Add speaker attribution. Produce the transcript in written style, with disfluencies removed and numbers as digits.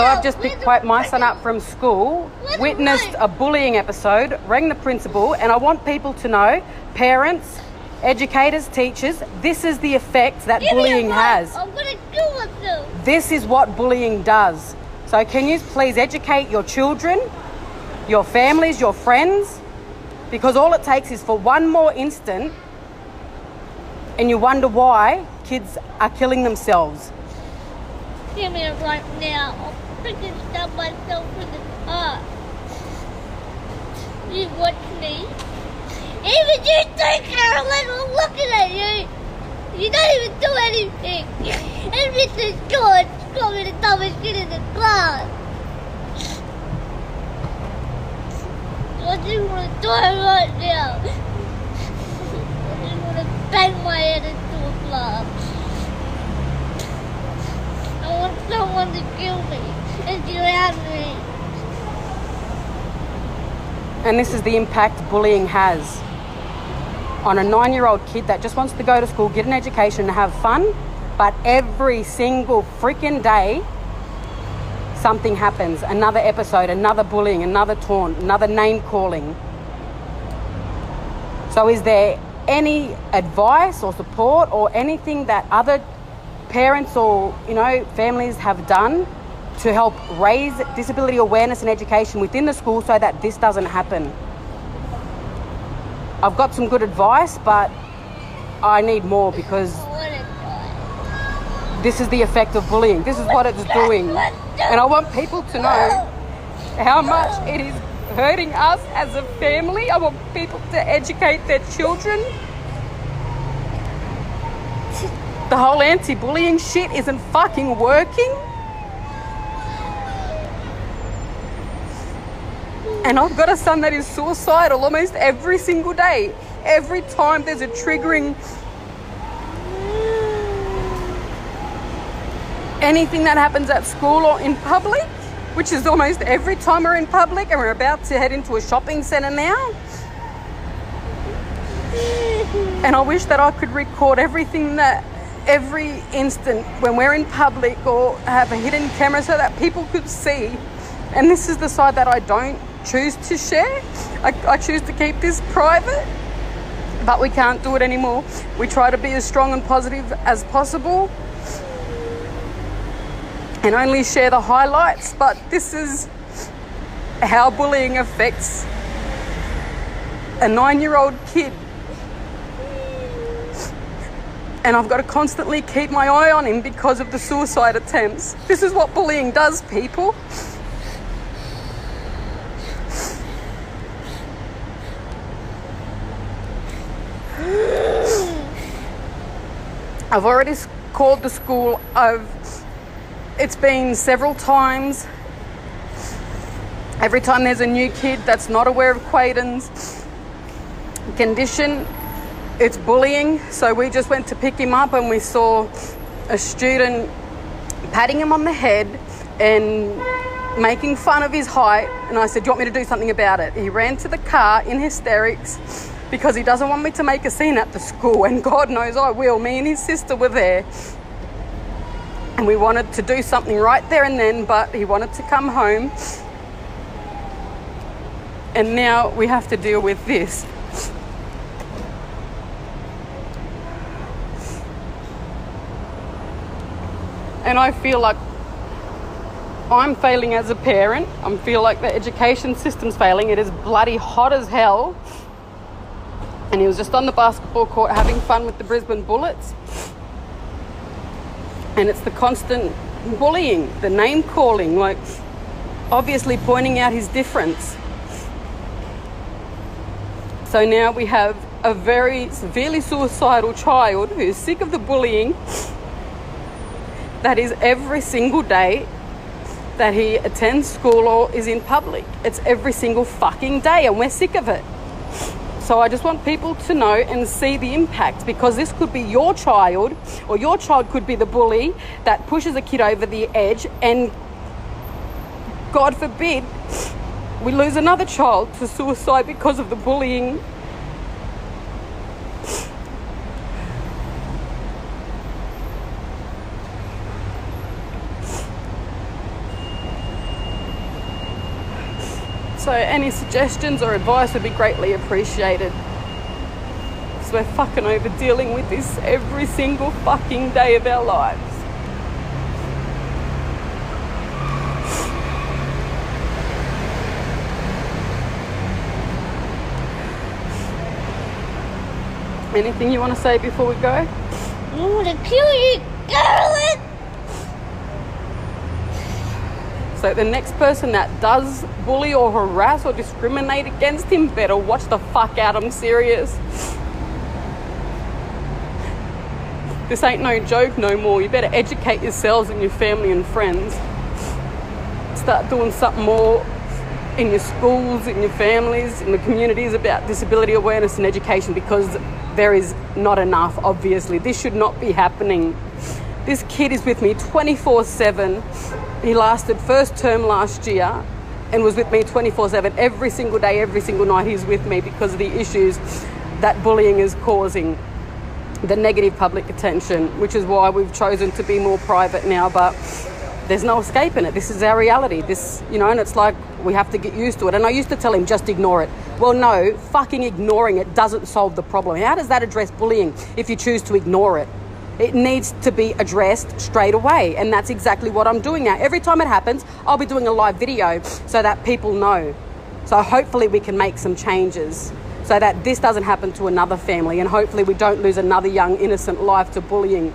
Speaker 1: So I've just picked my son up from school, witnessed a bullying episode, rang the principal, and I want people to know, parents, educators, teachers, this is the effect that bullying has.
Speaker 2: I'm going to kill myself.
Speaker 1: This is what bullying does. So can you please educate your children, your families, your friends? Because all it takes is for one more instant and you wonder why kids are killing themselves.
Speaker 2: Give me it right now. I'll freaking stab myself in the heart. You watch me. Even you too, Carolyn, I'm looking at you. You don't even do anything. And Mr. George got me the dumbest kid in the class. I just want to die right now. I just want to bang my head into a glass. I want someone to kill me and drown me.
Speaker 1: And this is the impact bullying has on a 9-year-old kid that just wants to go to school, get an education and have fun, but every single freaking day something happens, another episode, another bullying, another taunt, another name calling. So is there any advice or support or anything that other parents or, families have done to help raise disability awareness and education within the school so that this doesn't happen? I've got some good advice, but I need more because this is the effect of bullying. This is what it's doing. And I want people to know how much it is hurting us as a family. I want people to educate their children. The whole anti-bullying shit isn't fucking working. And I've got a son that is suicidal almost every single day. Every time there's a triggering anything that happens at school or in public, which is almost every time we're in public, and we're about to head into a shopping centre now. And I wish that I could record everything every instant when we're in public or have a hidden camera so that people could see. And this is the side that I don't choose to share. I choose to keep this private, but we can't do it anymore. We try to be as strong and positive as possible and only share the highlights, but this is how bullying affects a 9-year-old kid. And I've got to constantly keep my eye on him because of the suicide attempts. This is what bullying does, people. I've already called the school. It's been several times. Every time there's a new kid that's not aware of Quaden's condition, it's bullying. So we just went to pick him up and we saw a student patting him on the head and making fun of his height. And I said, "Do you want me to do something about it?" He ran to the car in hysterics because he doesn't want me to make a scene at the school. And God knows I will. Me and his sister were there. And we wanted to do something right there and then, but he wanted to come home. And now we have to deal with this. And I feel like I'm failing as a parent. I feel like the education system's failing. It is bloody hot as hell. And he was just on the basketball court having fun with the Brisbane Bullets. And it's the constant bullying, the name calling, like obviously pointing out his difference. So now we have a very severely suicidal child who's sick of the bullying that is every single day that he attends school or is in public. It's every single fucking day and we're sick of it. So I just want people to know and see the impact, because this could be your child, or your child could be the bully that pushes a kid over the edge, and God forbid we lose another child to suicide because of the bullying. So any suggestions or advice would be greatly appreciated. Because we're fucking over dealing with this every single fucking day of our lives. Anything you want to say before we go?
Speaker 2: I want to kill you, Carolyn!
Speaker 1: So the next person that does bully or harass or discriminate against him better watch the fuck out. I'm serious. This ain't no joke no more. You better educate yourselves and your family and friends. Start doing something more in your schools, in your families, in the communities about disability awareness and education, because there is not enough, obviously. This should not be happening. This kid is with me 24/7. He lasted first term last year and was with me 24/7. Every single day, every single night he's with me because of the issues that bullying is causing. The negative public attention, which is why we've chosen to be more private now, but there's no escaping it. This is our reality. This, you know, and it's like we have to get used to it. And I used to tell him, just ignore it. Well, no, fucking ignoring it doesn't solve the problem. How does that address bullying if you choose to ignore it? It needs to be addressed straight away. And that's exactly what I'm doing now. Every time it happens, I'll be doing a live video so that people know. So hopefully we can make some changes so that this doesn't happen to another family, and hopefully we don't lose another young innocent life to bullying.